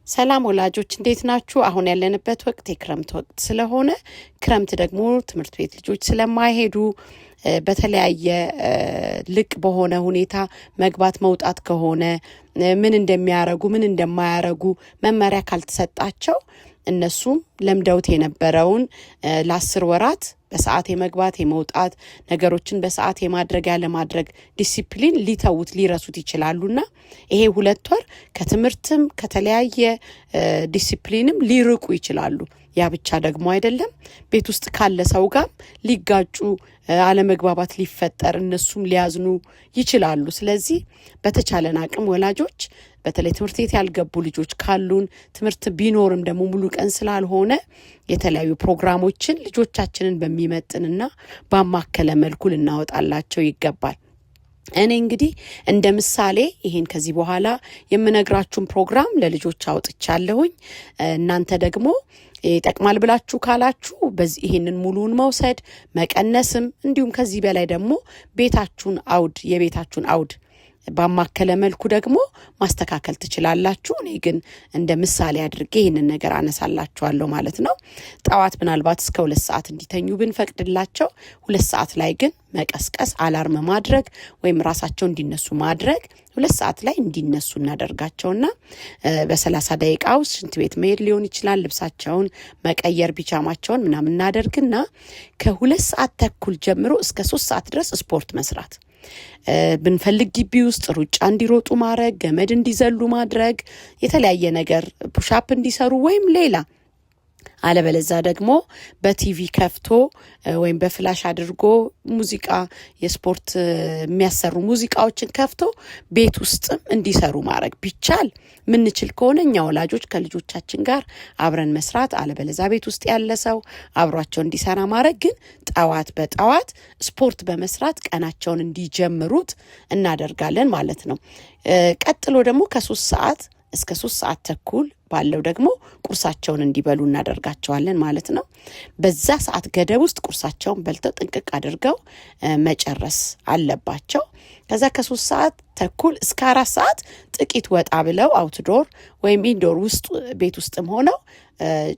ሰላም ወላጆች እንዴት ናችሁ? አሁን ያለንበት ወቅት የክረምት ወቅት ስለሆነ ክረምት ደግሞ ትምህርት ቤት ልጆች ስለማይሄዱ በተለያየ ልቅ በሆነ ሁኔታ መግባት መውጣት ከሆነ ምን እንደሚያረጉ ምን እንደማያረጉ መመሪያ ካልተሰጣቸው እነሱም ለምደውት የነበረውን ለ10 ወራት በሰዓት የመግባት የመውጣት ነገሮችን በሰዓት የማድረግ ያለ ማድረግ ዲሲፕሊን ሊተውት ሊረሱት ይችላሉና ይሄ 2 ወር ከትምህርትም ከተለያየ ዲሲፕሊንም ሊርቁ ይችላሉ። ያ ብቻ ደግሞ አይደለም ቤት ውስጥ ካለ ሰው ጋር ሊጋጩ አለመግባባት ሊፈጠር እነሱም ሊያዝኑ ይችላሉ። ስለዚህ በተቻለን አቅም ወላጆች በተለይ ትምህርት ቤት ያልገቡ ልጆች ካሉን ትምህርት ቢኖርም ደግሞ ሙሉ ቀን ስላልሆነ የተለያዩ ፕሮግራሞችን ልጆቻችንን በሚመጥንና ባማከለ መልኩ ልናወጣላቸው ይገባል። እኔ እንግዲህ እንደ ምሳሌ ይሄን ከዚህ በኋላ የምነግራችሁን ፕሮግራም ለልጆች አውጥቻለሁኝ። እናንተ ደግሞ ይጠቅማል ብላችሁ ካላችሁ በዚህ ይሄንን ሙሉውን መውሰድ መቀነስም እንዲሁም ከዚህ በላይ ደግሞ የቤታችሁን አውድ ባማከለ መልኩ ደግሞ ማስተካከል ትችላላችሁ። እኔ ግን እንደ ምሳሌ አድርጌ ይሄንን ነገር አነሳላችኋለሁ ማለት ነው። ጣዋት ምናልባት እስከ 2 ሰዓት እንዲተኙ ብንፈቅድላቸው 2 ሰዓት ላይ ግን መቀስቀስ አላርም ማድረግ ወይም ራሳቸው እንዲነሱ ማድረግ 2 ሰዓት ላይ እንዲነሱ እናደርጋቸውና በ30 ደቂቃ ውስጥ ሽንት ቤት መሄድ ሊሆን ይችላል ልብሳቸውን መቀየር ቢጃማቸውን ምናምን እናደርግና ከ2 ሰዓት ተኩል ጀምሮ እስከ 3 ሰዓት ድረስ ስፖርት መስራት ብንፈልግ ግቢ ውስጥ ሩጫ እንዲሮጡ ማድረግ ገመድ እንዲዘሉ ማድረግ የተለያየ ነገር ፑሽአፕ እንዲሰሩ ወይም ሌላ አለበለዛ ደግሞ በቲቪ ከፍቶ ወይም በፍላሽ አድርጎ ሙዚቃ የስፖርት የሚያሰሩ ሙዚቃዎችን ከፍቶ ቤት ውስጥም እንዲሰሩ ማድረግ ቢቻል ምንችል ከሆነ እኛ ወላጆች ከልጆቻችን ጋር አብረን መስራት አለበለዛ ቤት ውስጥ ያለ ሰው አብሯቸው እንዲሰራ ማድረግ ግን በጠዋት ስፖርት በመስራት ቀናቸውን እንዲጀምሩት እናደርጋለን ማለት ነው። ቀጥሎ ደግሞ ከ3 ሰዓት እስከ 3 ሰዓት ተኩል ባለው ደግሞ ቁርሳቸውን እንዲበሉ እናደርጋቸዋለን ማለት ነው። በዛ ሰዓት ገደብ ውስጥ ቁርሳቸውን በልተው ጥንቅቅ አድርገው መጨረስ አለባቸው። ከዛ ከ3 ሰዓት ተኩል እስከ 4 ሰዓት ጥቂት ወጣ ብለው አውትዶር ወይም ኢንዶር ውስጥ ቤት ውስጥም ሆነው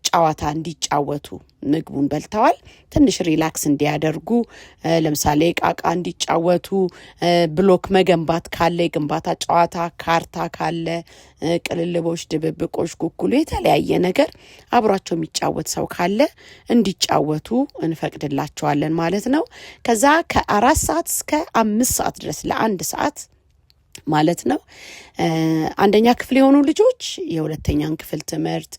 ጨዋታ እንዲጫወቱ ምግቡን በልተዋል ትንሽ ሪላክስ እንዲያደርጉ ለምሳሌ ቃቃ እንዲጫወቱ ብሎክ መገንባት ካለ የግንባታ ጨዋታ ካርታ ካለ ቅልልቦች ድብብቆች ኩኩሉ የተለያየ ነገር አብሯቸው የሚጫወት ሰው ካለ እንዲጫወቱ እንፈቅድላቸዋለን ማለት ነው። ከዛ ከ4 ሰዓት እስከ 5 ሰዓት ድረስ ለ1 ሰዓት ማለት ነው አንደኛ ክፍል የሆኑ ልጆች የሁለተኛን ክፍል ትምህርት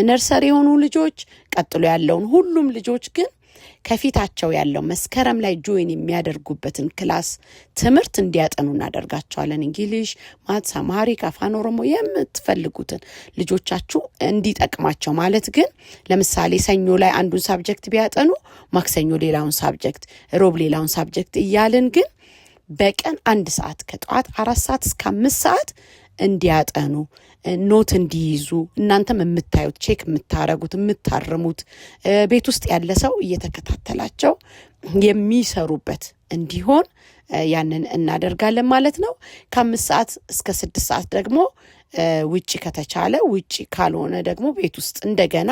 ነርሰሪ የሆኑ ልጆች ቀጥሎ ያለውን ሁሉም ልጆች ግን ከፊታቸው ያለው መስከረም ላይ ጆይን የሚያደርጉበትን ክላስ ትምህርት እንዲያጠኑ እናደርጋቸዋለን። እንግሊሽ፣ ማትስ፣ አማሪክ፣ አፋን ኦሮሞ የምትፈልጉትን ልጆቻችሁ እንዲጠቅማቸው ማለት ግን ለምሳሌ ሰኞ ላይ አንዱን ሳብጀክት ቢያጠኑ ማክሰኞ ሌላውን ሳብጀክት ሮብ ሌላውን ሳብጀክት እያልን ግን በቀን 1 ሰዓት ከጠዋት 4 ሰዓት እስከ 5 ሰዓት እንዲያጠኑ ኖት እንዲይዙ እናንተም የምታዩት ቼክ የምታረጉት የምታርሙት ቤት ውስጥ ያለ ሰው እየተከታተላቸው የሚሰሩበት እንዲሆን ያንን እናደርጋለን ማለት ነው። ከ5 ሰዓት እስከ 6 ሰዓት ደግሞ ውጪ ከተቻለ ውጪ ካልሆነ ደግሞ ቤት ውስጥ እንደገና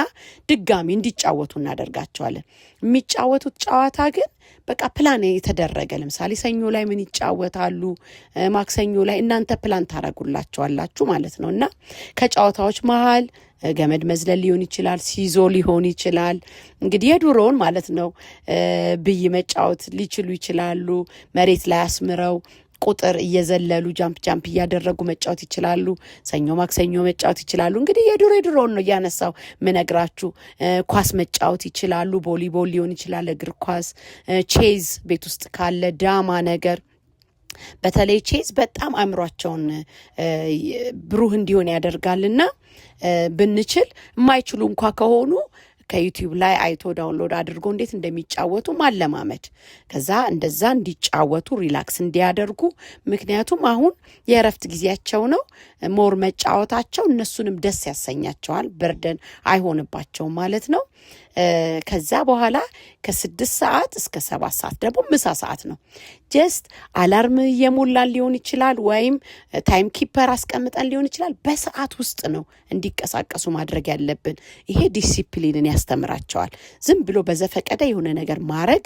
ድጋሚ እንዲጫወቱ እናደርጋቸዋለን። የሚጫወቱት ጨዋታ ግን በቃ ፕላን የተደረገ ለምሳሌ ሰኞ ላይ ምን ይጫወታሉ ማክሰኞ ላይ እናንተ ፕላን ታረጉላቸዋላችሁ ማለት ነውና ከጨዋታዎች መሃል ገመድ መዝለል ሊሆን ይችላል ሲዞ ሊሆን ይችላል እንግዲህ የዱሮውን ማለት ነው ብይ መጫወት ሊችሉ ይችላሉ መሬት ላይ አስምረው ቁጥር እየዘለሉ ጃምፕ እያደረጉ መጫወት ይችላሉ ሰኞ ማክሰኞ መጫወት ይችላሉ እንግዲህ የዱሮውን ነው ያነሳው ምነግራችሁ ኳስ መጫወት ይችላሉ ቮሊቦል ሊሆን ይችላል እግር ኳስ ቼዝ ቤት ውስጥ ካለ ዳማ ነገር በተለይ ቼዝ በጣም አእምሯቸውን ብሩህ እንዲሆን ያደርጋልና ብንችል የማይችሉ እንኳን ከሆኑ ከዩቲዩብ ላይ አይቶ ዳውንሎድ አድርጎ እንዴት እንደሚጫወቱ ማለማመድ። ከዛ እንደዛ እንዲጫወቱ ሪላክስ እንዲያደርጉ፣ ምክንያቱም አሁን የእረፍት ጊዜያቸው ነው። ሞር መጫወታቸው እነሱንም ደስ ያሰኛቸዋል፣ በርደን አይሆንባቸውም ማለት ነው። ከዛ በኋላ ከ6 ሰዓት እስከ 7 ሰዓት ደግሞ ምሳ ሰዓት ነው። ጀስት አላርም እየሞላን ሊሆን ይችላል፣ ወይም ታይም ኪፐር አስቀምጠን ሊሆን ይችላል። በሰዓት ውስጥ ነው እንዲቀሳቀሱ ማድረግ ያለብን። ይሄ ዲሲፕሊንን ያስተምራቸዋል። ዝም ብሎ በዘፈቀደ የሆነ ነገር ማድረግ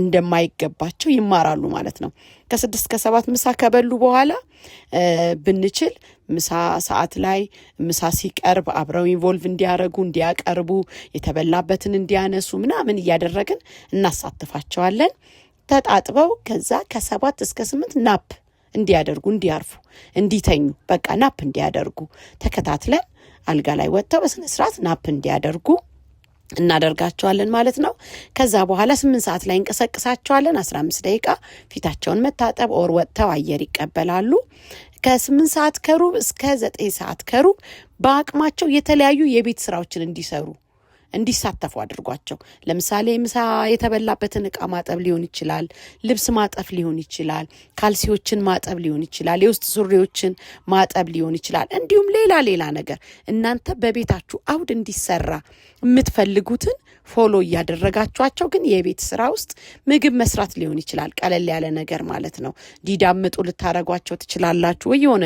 እንደማይገባቸው ይማራሉ ማለት ነው። ከ6 እስከ 7 ምሳ ከበሉ በኋላ ብንችል ምሳ ሰዓት ላይ ምሳ ሲቀርብ አብረው ኢንቮልቭ እንዲያረጉ እንዲያቀርቡ የተበላበትን እንዲያነሱ ምናምን እያደረግን እናሳትፋቸዋለን። ተጣጥበው ከዛ ከ7 እስከ 8 ናፕ እንዲያደርጉ እንዲያርፉ እንዲተኙ በቃ ናፕ እንዲያደርጉ ተከታትለን አልጋ ላይ ወጥተው በስነ ስርዓት ናፕ እንዲያደርጉ እናደርጋቸዋለን ማለት ነው። ከዛ በኋላ 8 ሰዓት ላይ እንቀሰቅሳቸዋለን። 15 ደቂቃ ፊታቸውን መታጠብ ኦር ወጥተው አየር ይቀበላሉ። ከ8 ሰዓት ከሩብ እስከ 9 ሰዓት ከሩብ በአቅማቸው የተለያዩ የቤት ስራዎችን እንዲሳተፉ አድርጓቸው። ለምሳሌ ምሳ የተበላበትን እቃ ማጠብ ሊሆን ይችላል፣ ልብስ ማጠፍ ሊሆን ይችላል፣ ካልሲዎችን ማጠብ ሊሆን ይችላል፣ የውስጥ ሱሪዎችን ማጠብ ሊሆን ይችላል። እንዲሁም ሌላ ነገር እናንተ በቤታችሁ አውድ እንዲሰራ የምትፈልጉትን ፎሎ እያደረጋችኋቸው፣ ግን የቤት ስራ ውስጥ ምግብ መስራት ሊሆን ይችላል፣ ቀለል ያለ ነገር ማለት ነው። ዲዳምጡ ልታረጓቸው ትችላላችሁ፣ ወይ የሆነ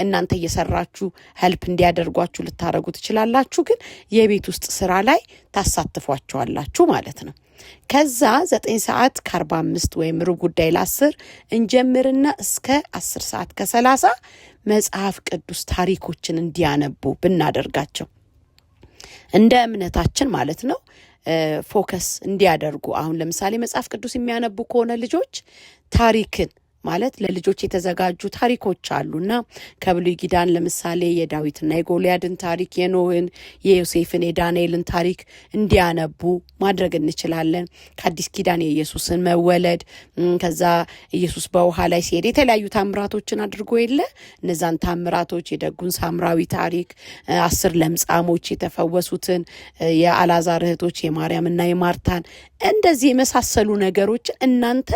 እናንተ እየሰራችሁ ሄልፕ እንዲያደርጓችሁ ልታረጉ ትችላላችሁ። ግን የቤት ውስጥ ስራ ላይ ታሳትፏቸዋላችሁ ማለት ነው። ከዛ 9 ሰዓት ከ45 ወይም ሩብ ጉዳይ ለ10 እንጀምርና እስከ 10 ሰዓት ከ30 መጽሐፍ ቅዱስ ታሪኮችን እንዲያነቡ ብናደርጋቸው እንደ እምነታችን ማለት ነው ፎከስ እንዲያደርጉ። አሁን ለምሳሌ መጽሐፍ ቅዱስ የሚያነቡ ከሆነ ልጆች ታሪክን ማለት ለልጆች የተዘጋጁ ታሪኮች አሉና ከብሉይ ኪዳን ለምሳሌ የዳዊትና የጎልያድን ታሪክ፣ የኖህን፣ የዮሴፍን፣ የዳንኤልን ታሪክ እንዲያነቡ ማድረግ እንችላለን። ከአዲስ ኪዳን የኢየሱስን መወለድ፣ ከዛ ኢየሱስ በውሃ ላይ ሲሄድ የተለያዩ ታምራቶችን አድርጎ የለ እነዛን ታምራቶች፣ የደጉን ሳምራዊ ታሪክ፣ 10 ለምጻሞች የተፈወሱትን፣ የአልዓዛር እህቶች የማርያምና የማርታን፣ እንደዚህ የመሳሰሉ ነገሮችን እናንተ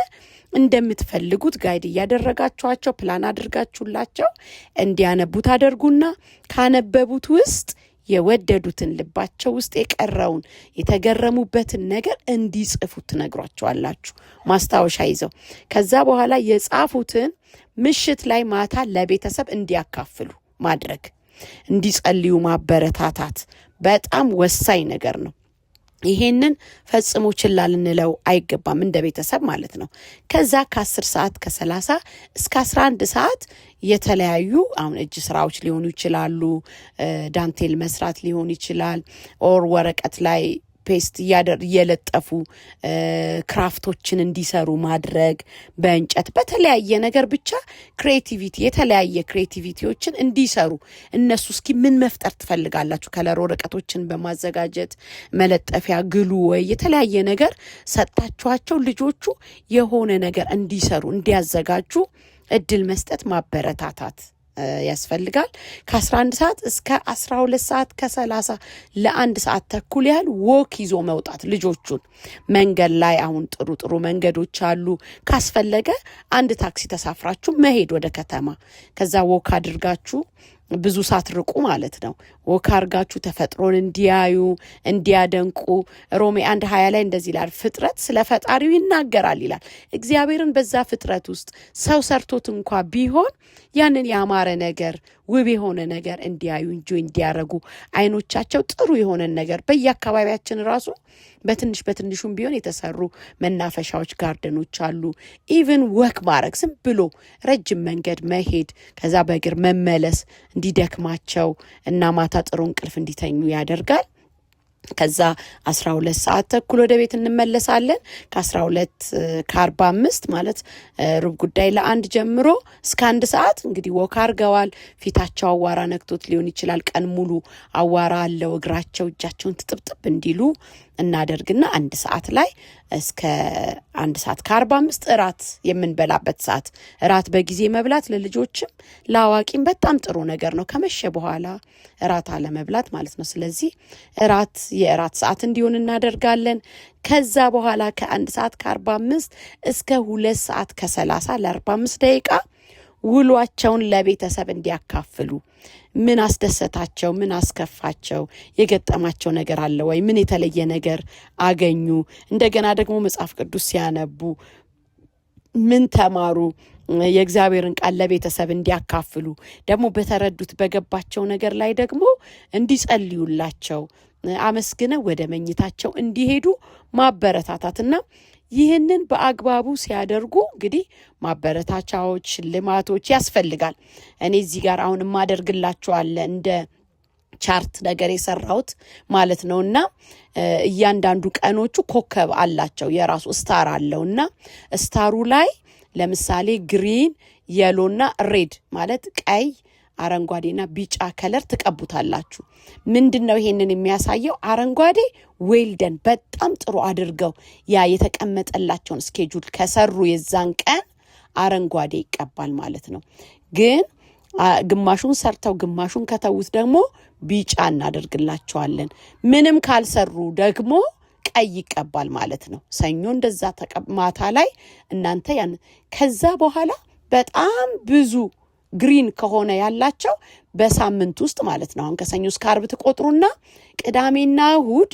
እንደምትፈልጉት ጋይድ እያደረጋችኋቸው ፕላን አድርጋችሁላቸው እንዲያነቡት አደርጉና ካነበቡት ውስጥ የወደዱትን ልባቸው ውስጥ የቀረውን የተገረሙበትን ነገር እንዲጽፉት ትነግሯቸዋላችሁ ማስታወሻ ይዘው። ከዛ በኋላ የጻፉትን ምሽት ላይ ማታ ለቤተሰብ እንዲያካፍሉ ማድረግ፣ እንዲጸልዩ ማበረታታት በጣም ወሳኝ ነገር ነው። ይሄንን ፈጽሞ ችላ ልንለው አይገባም እንደ ቤተሰብ ማለት ነው። ከዛ ከ10 ሰዓት ከ30 እስከ 11 ሰዓት የተለያዩ አሁን እጅ ስራዎች ሊሆኑ ይችላሉ፣ ዳንቴል መስራት ሊሆን ይችላል፣ ኦር ወረቀት ላይ ፔስት እየለጠፉ ክራፍቶችን እንዲሰሩ ማድረግ፣ በእንጨት በተለያየ ነገር ብቻ ክሬቲቪቲ የተለያየ ክሬቲቪቲዎችን እንዲሰሩ። እነሱ እስኪ ምን መፍጠር ትፈልጋላችሁ? ከለር ወረቀቶችን በማዘጋጀት መለጠፊያ፣ ግሉ ወይ የተለያየ ነገር ሰጣችኋቸው ልጆቹ የሆነ ነገር እንዲሰሩ እንዲያዘጋጁ እድል መስጠት ማበረታታት ያስፈልጋል። ከ11 ሰዓት እስከ 12 ሰዓት ከ30 ለ1 ሰዓት ተኩል ያህል ወክ ይዞ መውጣት ልጆቹን መንገድ ላይ። አሁን ጥሩ መንገዶች አሉ። ካስፈለገ አንድ ታክሲ ተሳፍራችሁ መሄድ ወደ ከተማ፣ ከዛ ወክ አድርጋችሁ ብዙ ሳትርቁ ማለት ነው ወክ አድርጋችሁ ተፈጥሮን እንዲያዩ እንዲያደንቁ። ሮሜ 1:20 ላይ እንደዚህ ይላል፣ ፍጥረት ስለ ፈጣሪው ይናገራል ይላል። እግዚአብሔርን በዛ ፍጥረት ውስጥ ሰው ሰርቶት እንኳ ቢሆን ያንን ያማረ ነገር ውብ የሆነ ነገር እንዲያዩ እንጂ እንዲያረጉ አይኖቻቸው ጥሩ የሆነ ነገር በየአካባቢያችን ራሱ በትንሹም ቢሆን የተሰሩ መናፈሻዎች፣ ጋርደኖች አሉ። ኢቭን ወክ ማድረግ ዝም ብሎ ረጅም መንገድ መሄድ፣ ከዛ በእግር መመለስ እንዲደክማቸው እና ማታ ጥሩ እንቅልፍ እንዲተኙ ያደርጋል። ከዛ 12 ሰዓት ተኩል ወደ ቤት እንመለሳለን። ከ12:45 ማለት ሩብ ጉዳይ ለ1 ጀምሮ እስከ 1 ሰዓት እንግዲህ ወክ አርገዋል። ፊታቸው አዋራ ነክቶት ሊሆን ይችላል። ቀን ሙሉ አዋራ አለው። እግራቸው እጃቸውን ትጥብጥብ እንዲሉ እናደርግና 1 ሰዓት ላይ እስከ 1:45 እራት የምንበላበት ሰዓት። እራት በጊዜ መብላት ለልጆችም ለአዋቂም በጣም ጥሩ ነገር ነው። ከመሸ በኋላ እራት አለመብላት ማለት ነው። ስለዚህ የእራት ሰዓት እንዲሆን እናደርጋለን። ከዛ በኋላ ከ1:45 እስከ 2:30 ለ45 ደቂቃ ውሏቸውን ለቤተሰብ እንዲያካፍሉ፣ ምን አስደሰታቸው፣ ምን አስከፋቸው፣ የገጠማቸው ነገር አለ ወይ፣ ምን የተለየ ነገር አገኙ፣ እንደገና ደግሞ መጽሐፍ ቅዱስ ሲያነቡ ምን ተማሩ፣ የእግዚአብሔርን ቃል ለቤተሰብ እንዲያካፍሉ፣ ደግሞ በተረዱት በገባቸው ነገር ላይ ደግሞ እንዲጸልዩላቸው፣ አመስግነው ወደ መኝታቸው እንዲሄዱ ማበረታታትና ይህንን በአግባቡ ሲያደርጉ እንግዲህ ማበረታቻዎች፣ ሽልማቶች ያስፈልጋል። እኔ እዚህ ጋር አሁን ማደርግላችኋለሁ እንደ ቻርት ነገር የሰራሁት ማለት ነውና እያንዳንዱ ቀኖቹ ኮከብ አላቸው፣ የራሱ ስታር አለውና ስታሩ ላይ ለምሳሌ ግሪን፣ የሎና ሬድ ማለት ቀይ፣ አረንጓዴና ቢጫ ከለር ትቀቡታላችሁ። ምንድነው ይሄንን የሚያሳየው? አረንጓዴ ዌልደን በጣም ጥሩ አድርገው ያ የተቀመጠላቸውን ስኬጁል ከሰሩ የዛን ቀን አረንጓዴ ይቀባል ማለት ነው። ግን ግማሹን ሰርተው ግማሹን ከተውት ደግሞ ቢጫ እናደርግላቸዋለን። ምንም ካልሰሩ ደግሞ ቀይ ይቀባል ማለት ነው። ሰኞ እንደዛ ማታ ላይ እናንተ ከዛ በኋላ በጣም ብዙ ግሪን ከሆነ ያላቸው በሳምንት ውስጥ ማለት ነው። አሁን ከሰኞ እስከ ዓርብ ትቆጥሩና ቅዳሜና እሁድ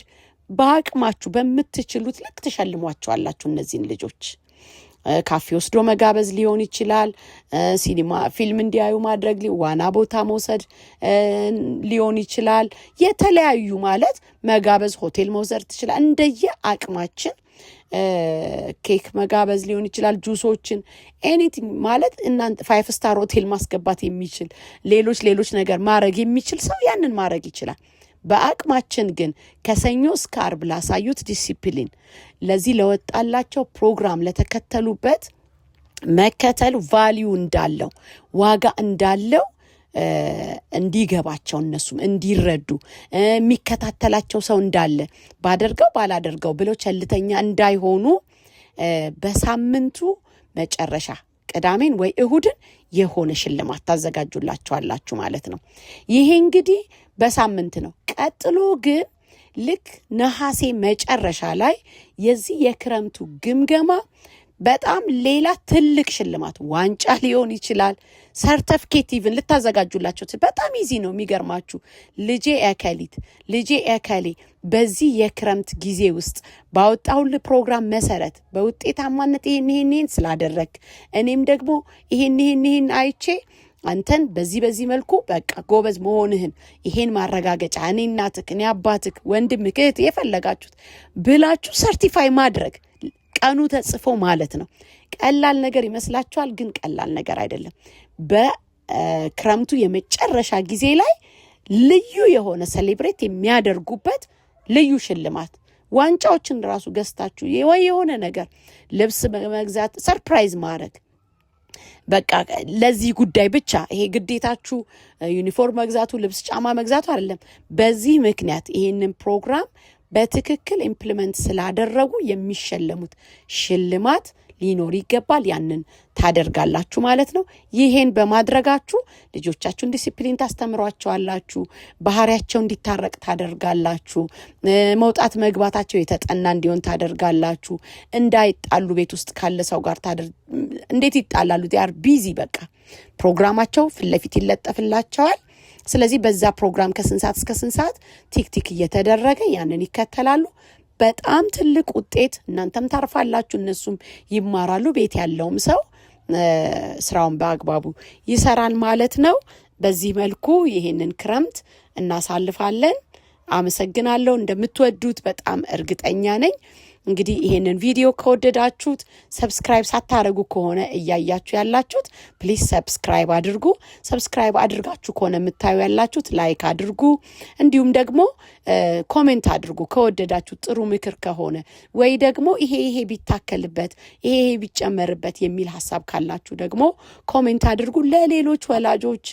በአቅማችሁ በምትችሉት ልክ ትሸልሟቸዋላችሁ። እነዚህን ልጆች ካፌ ወስዶ መጋበዝ ሊሆን ይችላል፣ ሲኒማ ፊልም እንዲያዩ ማድረግ፣ ዋና ቦታ መውሰድ ሊሆን ይችላል። የተለያዩ ማለት መጋበዝ፣ ሆቴል መውሰድ ትችላል። እንደየ አቅማችን ኬክ መጋበዝ ሊሆን ይችላል፣ ጁሶችን ኤኒቲንግ ማለት እናንተ 5 ስታር ሆቴል ማስገባት የሚችል ሌሎች ነገር ማድረግ የሚችል ሰው ያንን ማድረግ ይችላል። በአቅማችን ግን ከሰኞ እስከ ዓርብ ላሳዩት ዲሲፕሊን፣ ለዚህ ለወጣላቸው ፕሮግራም ለተከተሉበት መከተል ቫልዩ እንዳለው ዋጋ እንዳለው እንዲገባቸው እነሱም እንዲረዱ የሚከታተላቸው ሰው እንዳለ ባላደርገው ብለው ቸልተኛ እንዳይሆኑ በሳምንቱ መጨረሻ ቅዳሜን ወይ እሁድን የሆነ ሽልማት ታዘጋጁላቸዋላችሁ ማለት ነው። ይሄ እንግዲህ በሳምንት ነው። ቀጥሎ ግን ልክ ነሐሴ መጨረሻ ላይ የዚህ የክረምቱ ግምገማ በጣም ሌላ ትልቅ ሽልማት ዋንጫ ሊሆን ይችላል፣ ሰርተፍኬት ኢቭን ልታዘጋጁላቸው በጣም ኢዚ ነው። የሚገርማችሁ ልጄ እከሊት ልጄ እከሌ በዚህ የክረምት ጊዜ ውስጥ ባወጣሁል ፕሮግራም መሰረት በውጤታማነት ይሄን ስላደረክ እኔም ደግሞ ይሄን አይቼ አንተን በዚህ መልኩ በቃ ጎበዝ መሆንህን ይሄን ማረጋገጫ እኔ እናትክ እኔ አባትክ ወንድምክ እህት የፈለጋችሁት ብላችሁ ሰርቲፋይ ማድረግ ቀኑ ተጽፎ ማለት ነው። ቀላል ነገር ይመስላችኋል፣ ግን ቀላል ነገር አይደለም። በክረምቱ የመጨረሻ ጊዜ ላይ ልዩ የሆነ ሴሌብሬት የሚያደርጉበት ልዩ ሽልማት ዋንጫዎችን ራሱ ገዝታችሁ የሆነ ነገር ልብስ መግዛት ሰርፕራይዝ ማድረግ በቃ ለዚህ ጉዳይ ብቻ ይሄ ግዴታችሁ ዩኒፎርም መግዛቱ ልብስ ጫማ መግዛቱ አይደለም። በዚህ ምክንያት ይሄንን ፕሮግራም በትክክል ኢምፕሊመንት ስላደረጉ የሚሸለሙት ሽልማት ሊኖር ይገባል። ያንን ታደርጋላችሁ ማለት ነው። ይሄን በማድረጋችሁ ልጆቻችሁን ዲሲፕሊን ታስተምሯቸዋላችሁ፣ ባህሪያቸው እንዲታረቅ ታደርጋላችሁ፣ መውጣት መግባታቸው የተጠና እንዲሆን ታደርጋላችሁ። እንዳይጣሉ ቤት ውስጥ ካለ ሰው ጋር እንዴት ይጣላሉ? ዲያር ቢዚ በቃ ፕሮግራማቸው ፊት ለፊት ይለጠፍላቸዋል። ስለዚህ በዛ ፕሮግራም ከስንት ሰዓት እስከ ስንት ሰዓት ቲክቲክ እየተደረገ ያንን ይከተላሉ። በጣም ትልቅ ውጤት እናንተም ታርፋላችሁ፣ እነሱም ይማራሉ። ቤት ያለውም ሰው ስራውን በአግባቡ ይሰራል ማለት ነው። በዚህ መልኩ ይሄንን ክረምት እናሳልፋለን። አመሰግናለሁ። እንደምትወዱት በጣም እርግጠኛ ነኝ። እንግዲህ ይሄንን ቪዲዮ ከወደዳችሁት ሰብስክራይብ ሳታረጉ ከሆነ እያያችሁ ያላችሁት ፕሊዝ ሰብስክራይብ አድርጉ። ሰብስክራይብ አድርጋችሁ ከሆነ የምታዩ ያላችሁት ላይክ አድርጉ። እንዲሁም ደግሞ ኮሜንት አድርጉ። ከወደዳችሁ ጥሩ ምክር ከሆነ ወይ ደግሞ ይሄ ቢታከልበት ይሄ ቢጨመርበት የሚል ሐሳብ ካላችሁ ደግሞ ኮሜንት አድርጉ። ለሌሎች ወላጆች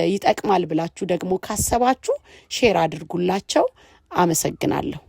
ይጠቅማል ብላችሁ ደግሞ ካሰባችሁ ሼር አድርጉላቸው። አመሰግናለሁ።